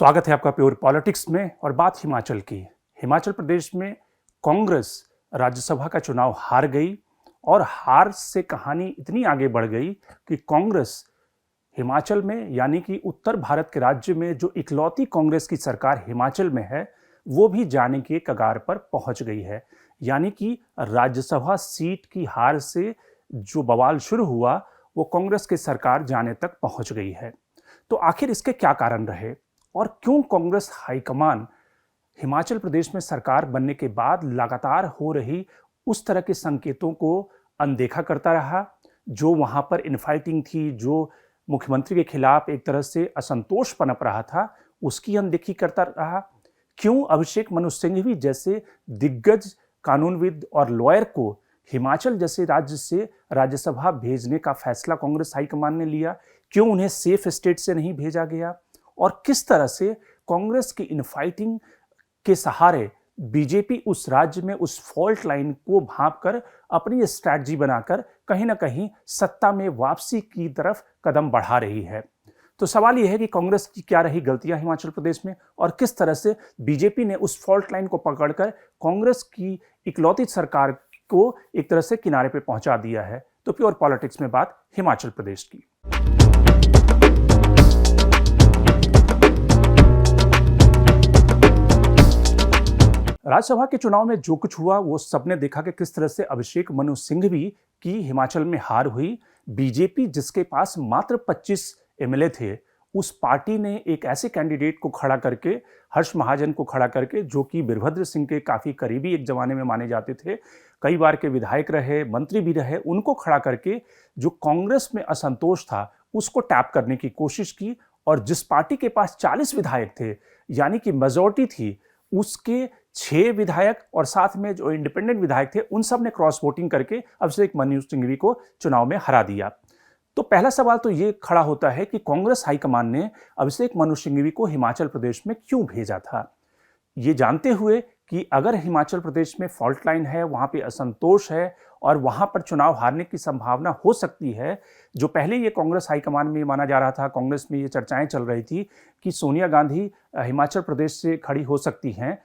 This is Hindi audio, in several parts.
स्वागत है आपका प्योर पॉलिटिक्स में। और बात हिमाचल की। हिमाचल प्रदेश में कांग्रेस राज्यसभा का चुनाव हार गई और हार से कहानी इतनी आगे बढ़ गई कि कांग्रेस हिमाचल में यानी कि उत्तर भारत के राज्य में जो इकलौती कांग्रेस की सरकार हिमाचल में है वो भी जाने के कगार पर पहुंच गई है। यानी कि राज्यसभा सीट की हार से जो बवाल शुरू हुआ वो कांग्रेस की सरकार जाने तक पहुंच गई है। तो आखिर इसके क्या कारण रहे और क्यों कांग्रेस हाईकमान हिमाचल प्रदेश में सरकार बनने के बाद लगातार हो रही उस तरह के संकेतों को अनदेखा करता रहा, जो वहां पर इनफाइटिंग थी, जो मुख्यमंत्री के खिलाफ एक तरह से असंतोष पनप रहा था, उसकी अनदेखी करता रहा। क्यों अभिषेक मनु सिंघवी जैसे दिग्गज कानूनविद और लॉयर को हिमाचल जैसे राज्य से राज्यसभा भेजने का फैसला कांग्रेस हाईकमान ने लिया, क्यों उन्हें सेफ स्टेट से नहीं भेजा गया और किस तरह से कांग्रेस की इनफाइटिंग के सहारे बीजेपी उस राज्य में उस फॉल्ट लाइन को भांपकर अपनी स्ट्रैटेजी बनाकर कहीं ना कहीं सत्ता में वापसी की तरफ कदम बढ़ा रही है। तो सवाल यह है कि कांग्रेस की क्या रही गलतियां हिमाचल प्रदेश में और किस तरह से बीजेपी ने उस फॉल्ट लाइन को पकड़कर कांग्रेस की इकलौती सरकार को एक तरह से किनारे पे पहुंचा दिया है। तो प्योर पॉलिटिक्स में बात हिमाचल प्रदेश की। राज्यसभा के चुनाव में जो कुछ हुआ वो सबने देखा कि किस तरह से अभिषेक मनु सिंघवी की हिमाचल में हार हुई। बीजेपी जिसके पास मात्र 25 एमएलए थे, उस पार्टी ने एक ऐसे कैंडिडेट को खड़ा करके, हर्ष महाजन को खड़ा करके, जो कि वीरभद्र सिंह के काफी करीबी एक जमाने में माने जाते थे, कई बार के विधायक रहे, मंत्री भी रहे, उनको खड़ा करके जो कांग्रेस में असंतोष था उसको टैप करने की कोशिश की। और जिस पार्टी के पास 40 विधायक थे यानी कि मेजोरिटी थी, उसके 6 विधायक और साथ में जो इंडिपेंडेंट विधायक थे उन सब ने क्रॉस वोटिंग करके अभिषेक मनु सिंघवी को चुनाव में हरा दिया। तो पहला सवाल तो ये खड़ा होता है कि कांग्रेस हाईकमान ने अभिषेक मनु सिंघवी को हिमाचल प्रदेश में क्यों भेजा था, ये जानते हुए कि अगर हिमाचल प्रदेश में फॉल्ट लाइन है, वहां पे असंतोष है और वहां पर चुनाव हारने की संभावना हो सकती है। जो पहले ये कांग्रेस हाईकमान में माना जा रहा था, कांग्रेस में ये चर्चाएं चल रही थी कि सोनिया गांधी हिमाचल प्रदेश से खड़ी हो सकती हैं,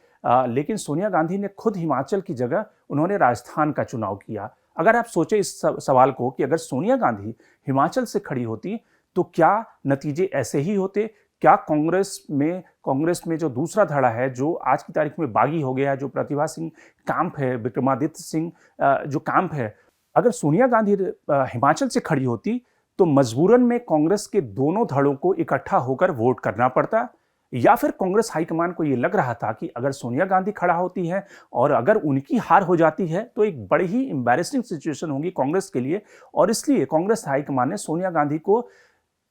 लेकिन सोनिया गांधी ने खुद हिमाचल की जगह उन्होंने राजस्थान का चुनाव किया। अगर आप सोचें इस सवाल को कि अगर सोनिया गांधी हिमाचल से खड़ी होती तो क्या नतीजे ऐसे ही होते? क्या कांग्रेस में जो दूसरा धड़ा है, जो आज की तारीख में बागी हो गया है, जो प्रतिभा सिंह कैंप है, विक्रमादित्य सिंह जो कैंप है, अगर सोनिया गांधी हिमाचल से खड़ी होती तो मजबूरन में कांग्रेस के दोनों धड़ों को इकट्ठा होकर वोट करना पड़ता, या फिर कांग्रेस हाईकमान को यह लग रहा था कि अगर सोनिया गांधी खड़ा होती है और अगर उनकी हार हो जाती है तो एक बड़ी ही एम्बैरेसिंग सिचुएशन होगी कांग्रेस के लिए। और इसलिए कांग्रेस हाईकमान ने सोनिया गांधी को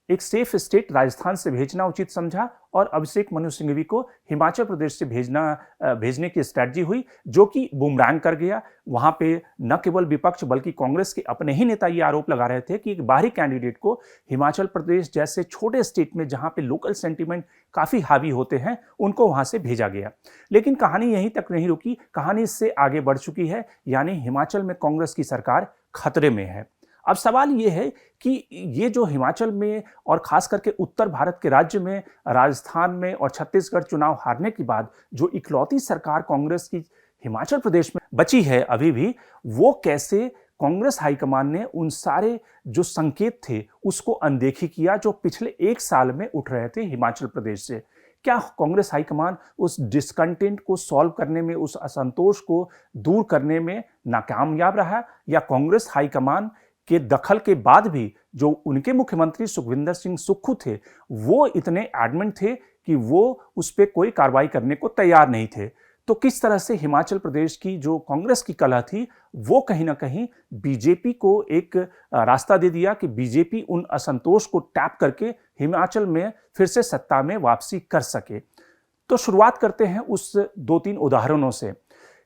एक सेफ स्टेट राजस्थान से भेजना उचित समझा और अभिषेक मनु सिंघवी को हिमाचल प्रदेश से भेजने की स्ट्रैटेजी हुई, जो कि बूमरैंग कर गया। वहां पे न केवल विपक्ष बल्कि कांग्रेस के अपने ही नेता ये आरोप लगा रहे थे कि एक बाहरी कैंडिडेट को हिमाचल प्रदेश जैसे छोटे स्टेट में जहां पे लोकल सेंटीमेंट काफी हावी होते हैं, उनको वहां से भेजा गया। लेकिन कहानी यहीं तक नहीं रुकी, कहानी इससे आगे बढ़ चुकी है, यानी हिमाचल में कांग्रेस की सरकार खतरे में है। अब सवाल ये है कि ये जो हिमाचल में और खास करके उत्तर भारत के राज्य में, राजस्थान में और छत्तीसगढ़ चुनाव हारने के बाद जो इकलौती सरकार कांग्रेस की हिमाचल प्रदेश में बची है अभी भी, वो कैसे कांग्रेस हाईकमान ने उन सारे जो संकेत थे उसको अनदेखी किया जो पिछले 1 साल में उठ रहे थे हिमाचल प्रदेश से। क्या कांग्रेस हाईकमान उस डिसकंटेंट को सॉल्व करने में, उस असंतोष को दूर करने में नाकामयाब रहा, या कांग्रेस हाईकमान के दखल के बाद भी जो उनके मुख्यमंत्री सुखविंदर सिंह सुक्खू थे वो इतने एडमेंट थे कि वो उस पर कोई कार्रवाई करने को तैयार नहीं थे? तो किस तरह से हिमाचल प्रदेश की जो कांग्रेस की कलह थी वो कहीं ना कहीं बीजेपी को एक रास्ता दे दिया कि बीजेपी उन असंतोष को टैप करके हिमाचल में फिर से सत्ता में वापसी कर सके। तो शुरुआत करते हैं उस 2-3 उदाहरणों से।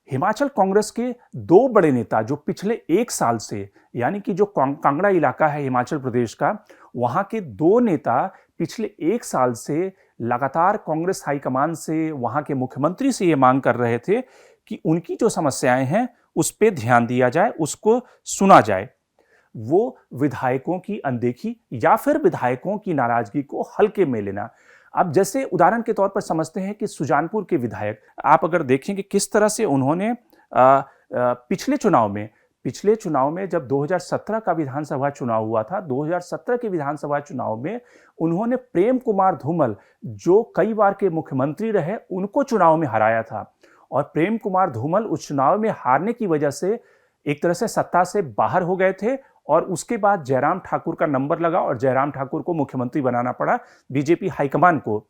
हिमाचल कांग्रेस के 2 बड़े नेता जो पिछले 1 साल से, यानी कि जो कांगड़ा इलाका है हिमाचल प्रदेश का, वहां के 2 नेता पिछले 1 साल से लगातार कांग्रेस हाईकमान से, वहां के मुख्यमंत्री से ये मांग कर रहे थे कि उनकी जो समस्याएं हैं उस पर ध्यान दिया जाए, उसको सुना जाए। वो विधायकों की अनदेखी या फिर विधायकों की नाराजगी को हल्के में लेना। अब जैसे उदाहरण के तौर पर समझते हैं कि सुजानपुर के विधायक, आप अगर देखें कि किस तरह से उन्होंने पिछले चुनाव में जब 2017 का विधानसभा चुनाव हुआ था, 2017 के विधानसभा चुनाव में उन्होंने प्रेम कुमार धूमल, जो कई बार के मुख्यमंत्री रहे, उनको चुनाव में हराया था। और प्रेम कुमार धूमल उस चुनाव में हारने की वजह से एक तरह से सत्ता से बाहर हो गए थे और उसके बाद जयराम ठाकुर का नंबर लगा और जयराम ठाकुर को मुख्यमंत्री बनाना पड़ा बीजेपी हाईकमान को।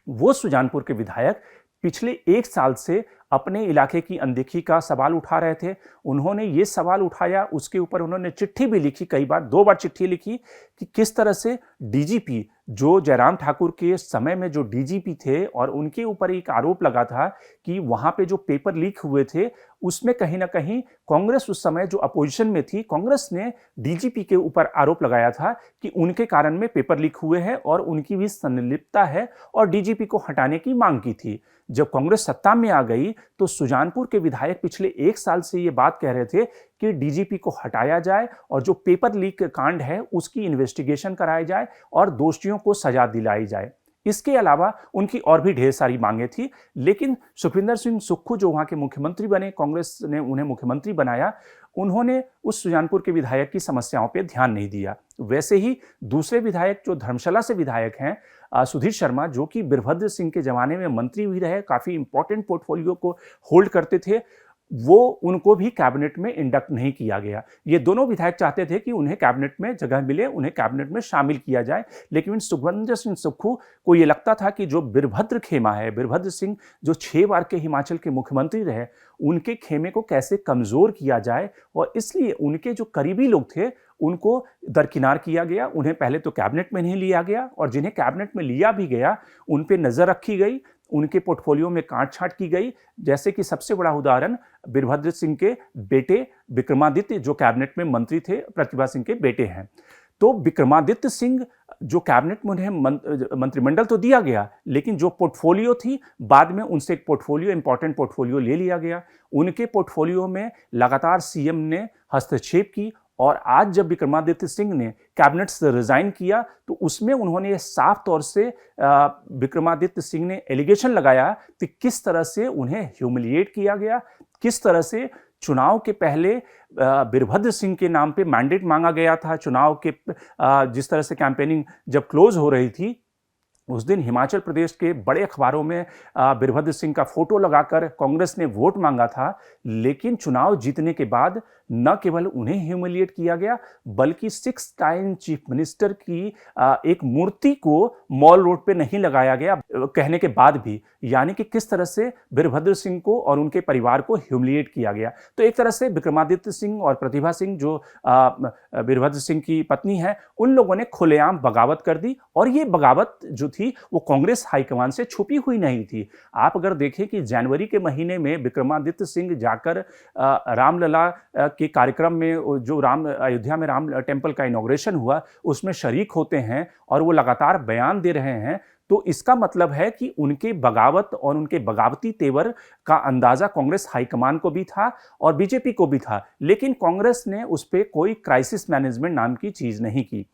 वो सुजानपुर के विधायक पिछले 1 साल से अपने इलाके की अनदेखी का सवाल उठा रहे थे। उन्होंने ये सवाल उठाया, उसके ऊपर उन्होंने चिट्ठी भी लिखी, कई बार 2 बार चिट्ठी लिखी कि किस तरह से डीजीपी, जो जयराम ठाकुर के समय में जो डीजीपी थे और उनके ऊपर एक आरोप लगा था कि वहां पे जो पेपर लीक हुए थे उसमें कहीं ना कहीं कांग्रेस उस समय जो अपोजिशन में थी, कांग्रेस ने डीजीपी के ऊपर आरोप लगाया था कि उनके कारण में पेपर लीक हुए हैं और उनकी भी संलिप्तता है और डीजीपी को हटाने की मांग की थी। जब कांग्रेस सत्ता में आ गई तो सुजानपुर के विधायक पिछले 1 साल से ये बात कह रहे थे कि डीजीपी को हटाया जाए और जो पेपर लीक कांड है उसकी इन्वेस्टिगेशन कराई जाए और दोषियों को सजा दिलाई जाए। इसके अलावा उनकी और भी ढेर सारी मांगे थी, लेकिन सुखविंदर सिंह सुक्खू जो वहां के मुख्यमंत्री बने, कांग्रेस ने उन्हें मुख्यमंत्री बनाया, उन्होंने उस सुजानपुर के विधायक की समस्याओं पर ध्यान नहीं दिया। वैसे ही दूसरे विधायक जो धर्मशाला से विधायक हैं, सुधीर शर्मा, जो कि वीरभद्र सिंह के जमाने में मंत्री भी रहे, काफी इंपॉर्टेंट पोर्टफोलियो को होल्ड करते थे, वो उनको भी कैबिनेट में इंडक्ट नहीं किया गया। ये दोनों विधायक चाहते थे कि उन्हें कैबिनेट में जगह मिले, उन्हें कैबिनेट में शामिल किया जाए, लेकिन सुखविंदर सिंह सुक्खू को ये लगता था कि जो वीरभद्र खेमा है, वीरभद्र सिंह जो 6 बार के हिमाचल के मुख्यमंत्री रहे, उनके खेमे को कैसे कमजोर किया जाए, और इसलिए उनके जो करीबी लोग थे उनको दरकिनार किया गया। उन्हें पहले तो कैबिनेट में नहीं लिया गया और जिन्हें कैबिनेट में लिया भी गया उन पे नजर रखी गई, उनके पोर्टफोलियो में काट-छांट की गई। जैसे कि सबसे बड़ा उदाहरण वीरभद्र सिंह के बेटे विक्रमादित्य, जो कैबिनेट में मंत्री थे, प्रतिभा सिंह के बेटे हैं। तो विक्रमादित्य सिंह जो कैबिनेट में उन्हें मंत्रिमंडल तो दिया गया, लेकिन जो पोर्टफोलियो थी बाद में उनसे एक पोर्टफोलियो, इंपॉर्टेंट पोर्टफोलियो ले लिया गया। उनके पोर्टफोलियो में लगातार सीएम ने हस्तक्षेप की और आज जब विक्रमादित्य सिंह ने कैबिनेट से रिजाइन किया तो उसमें उन्होंने साफ तौर से विक्रमादित्य सिंह ने एलिगेशन लगाया कि किस तरह से उन्हें ह्यूमिलिएट किया गया, किस तरह से चुनाव के पहले वीरभद्र सिंह के नाम पे मैंडेट मांगा गया था। चुनाव के जिस तरह से कैंपेनिंग जब क्लोज हो रही थी, उस दिन हिमाचल प्रदेश के बड़े अखबारों में वीरभद्र सिंह का फोटो लगाकर कांग्रेस ने वोट मांगा था, लेकिन चुनाव जीतने के बाद न केवल उन्हें ह्यूमिलिएट किया गया बल्कि 6 टाइम चीफ मिनिस्टर की एक मूर्ति को मॉल रोड पे नहीं लगाया गया कहने के बाद भी। यानी कि किस तरह से वीरभद्र सिंह को और उनके परिवार को ह्यूमिलिएट किया गया। तो एक तरह से विक्रमादित्य सिंह और प्रतिभा सिंह जो वीरभद्र सिंह की पत्नी है, उन लोगों ने खुलेआम बगावत कर दी और ये बगावत जो थी वो कांग्रेस हाईकमान से छुपी हुई नहीं थी। आप अगर देखें कि जनवरी के महीने में विक्रमादित्य सिंह जाकर रामलला के कार्यक्रम में, जो अयोध्या में राम टेम्पल का इनॉग्रेशन हुआ, उसमें शरीक होते हैं और वो लगातार बयान दे रहे हैं, तो इसका मतलब है कि उनके बगावत और उनके बगावती तेवर का अंदाजा कांग्रेस हाईकमान को भी था और बीजेपी को भी था, लेकिन कांग्रेस ने उस पर कोई क्राइसिस मैनेजमेंट नाम की चीज नहीं की।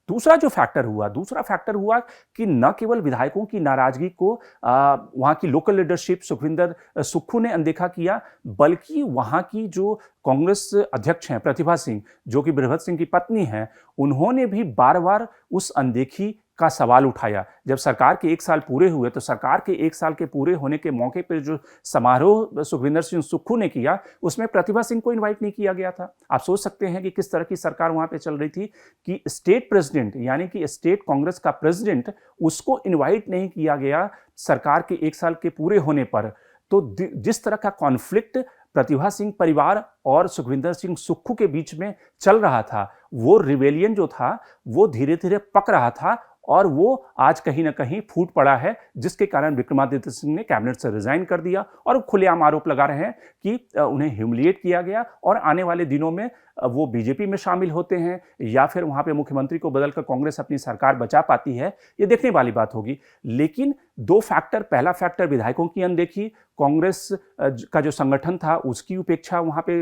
दूसरा फैक्टर हुआ कि न केवल विधायकों की नाराजगी को वहां की लोकल लीडरशिप सुखविंदर सुक्खू ने अनदेखा किया, बल्कि वहां की जो कांग्रेस अध्यक्ष हैं प्रतिभा सिंह, जो कि वीरभद्र सिंह की पत्नी हैं, उन्होंने भी बार बार उस अनदेखी का सवाल उठाया। जब सरकार के 1 साल पूरे हुए तो सरकार के 1 साल के पूरे होने के मौके पर जो समारोह सुखविंदर सिंह सुक्खू ने किया, उसमें प्रतिभा सिंह को इनवाइट नहीं किया गया था। आप सोच सकते हैं कि किस तरह की सरकार वहां पे चल रही थी कि स्टेट प्रेसिडेंट, यानी कि स्टेट कांग्रेस का प्रेसिडेंट, उसको इन्वाइट नहीं किया गया सरकार के 1 साल के पूरे होने पर। तो जिस तरह का कॉन्फ्लिक्ट प्रतिभा सिंह परिवार और सुखविंदर सिंह सुक्खू के बीच में चल रहा था, वो रिवेलियन जो था वो धीरे धीरे पक रहा था और वो आज कहीं ना कहीं फूट पड़ा है, जिसके कारण विक्रमादित्य सिंह ने कैबिनेट से रिजाइन कर दिया और खुलेआम आरोप लगा रहे हैं कि उन्हें ह्यूमिलिएट किया गया और आने वाले दिनों में वो बीजेपी में शामिल होते हैं या फिर वहां पे मुख्यमंत्री को बदलकर कांग्रेस अपनी सरकार बचा पाती है, ये देखने वाली बात होगी। लेकिन 2 फैक्टर, पहला फैक्टर विधायकों की अनदेखी, कांग्रेस का जो संगठन था उसकी उपेक्षा वहां पे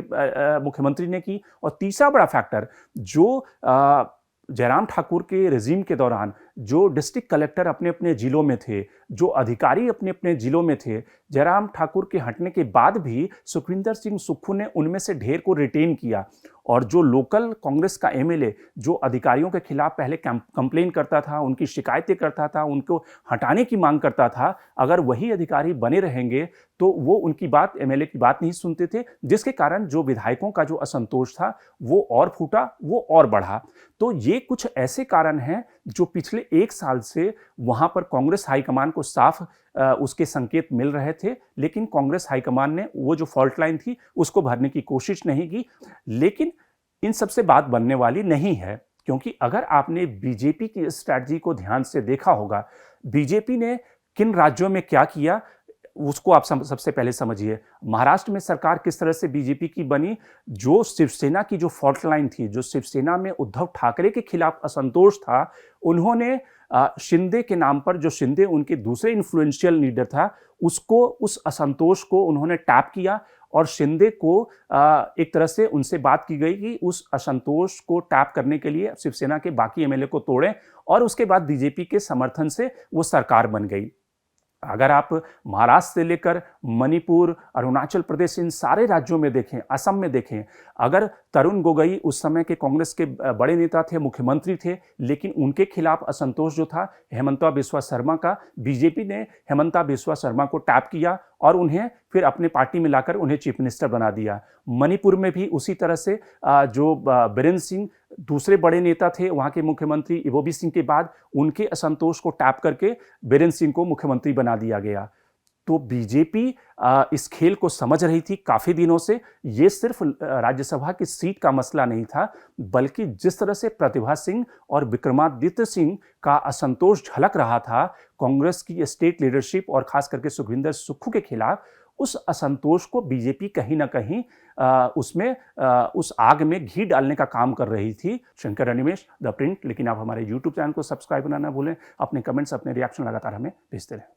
मुख्यमंत्री ने की, और तीसरा बड़ा फैक्टर जो जयराम ठाकुर के रेजिम के दौरान जो डिस्ट्रिक्ट कलेक्टर अपने अपने जिलों में थे, जो अधिकारी अपने अपने जिलों में थे, जयराम ठाकुर के हटने के बाद भी सुखविंदर सिंह सुक्खू ने उनमें से ढेर को रिटेन किया। और जो लोकल कांग्रेस का एमएलए जो अधिकारियों के खिलाफ पहले कंप्लेन करता था, उनकी शिकायतें करता था, उनको हटाने की मांग करता था, अगर वही अधिकारी बने रहेंगे तो वो उनकी बात, एमएलए की बात नहीं सुनते थे, जिसके कारण जो विधायकों का जो असंतोष था वो और फूटा, वो और बढ़ा। तो ये कुछ ऐसे कारण हैं जो पिछले 1 साल से वहां पर कांग्रेस हाईकमान को साफ उसके संकेत मिल रहे थे, लेकिन कांग्रेस हाईकमान ने वो जो फॉल्ट लाइन थी उसको भरने की कोशिश नहीं की। लेकिन इन सबसे बात बनने वाली नहीं है, क्योंकि अगर आपने बीजेपी की स्ट्रैटेजी को ध्यान से देखा होगा, बीजेपी ने किन राज्यों में क्या किया उसको आप सबसे पहले समझिए। महाराष्ट्र में सरकार किस तरह से बीजेपी की बनी, जो शिवसेना की जो फॉल्ट लाइन थी, जो शिवसेना में उद्धव ठाकरे के खिलाफ असंतोष था, उन्होंने शिंदे के नाम पर, जो शिंदे उनके दूसरे इन्फ्लुएंशियल लीडर था, उसको, उस असंतोष को उन्होंने टैप किया और शिंदे को एक तरह से उनसे बात की गई कि उस असंतोष को टैप करने के लिए शिवसेना के बाकी एमएलए को तोड़ें, और उसके बाद बीजेपी के समर्थन से वो सरकार बन गई। अगर आप महाराष्ट्र से लेकर मणिपुर, अरुणाचल प्रदेश, इन सारे राज्यों में देखें, असम में देखें, अगर तरुण गोगोई उस समय के कांग्रेस के बड़े नेता थे, मुख्यमंत्री थे, लेकिन उनके खिलाफ असंतोष जो था हेमंता बिस्वा शर्मा का, बीजेपी ने हेमंता बिस्वा शर्मा को टैप किया और उन्हें फिर अपने पार्टी में लाकर उन्हें चीफ मिनिस्टर बना दिया। मणिपुर में भी उसी तरह से जो बीरेन सिंह दूसरे बड़े नेता थे, वहां के मुख्यमंत्री इबोबी सिंह के बाद उनके असंतोष को टैप करके बीरेन सिंह को मुख्यमंत्री बना दिया गया। तो बीजेपी इस खेल को समझ रही थी काफी दिनों से। ये सिर्फ राज्यसभा की सीट का मसला नहीं था, बल्कि जिस तरह से प्रतिभा सिंह और विक्रमादित्य सिंह का असंतोष झलक रहा था कांग्रेस की स्टेट लीडरशिप और खास करके सुखविंदर सुक्खू के खिलाफ, उस असंतोष को बीजेपी कहीं ना कहीं उसमें उस आग में घी डालने का काम कर रही थी। Shankar Animesh, the print. लेकिन आप हमारे यूट्यूब चैनल को सब्सक्राइब करना ना भूलें। अपने कमेंट्स, अपने रिएक्शन लगातार हमें भेजते रहें।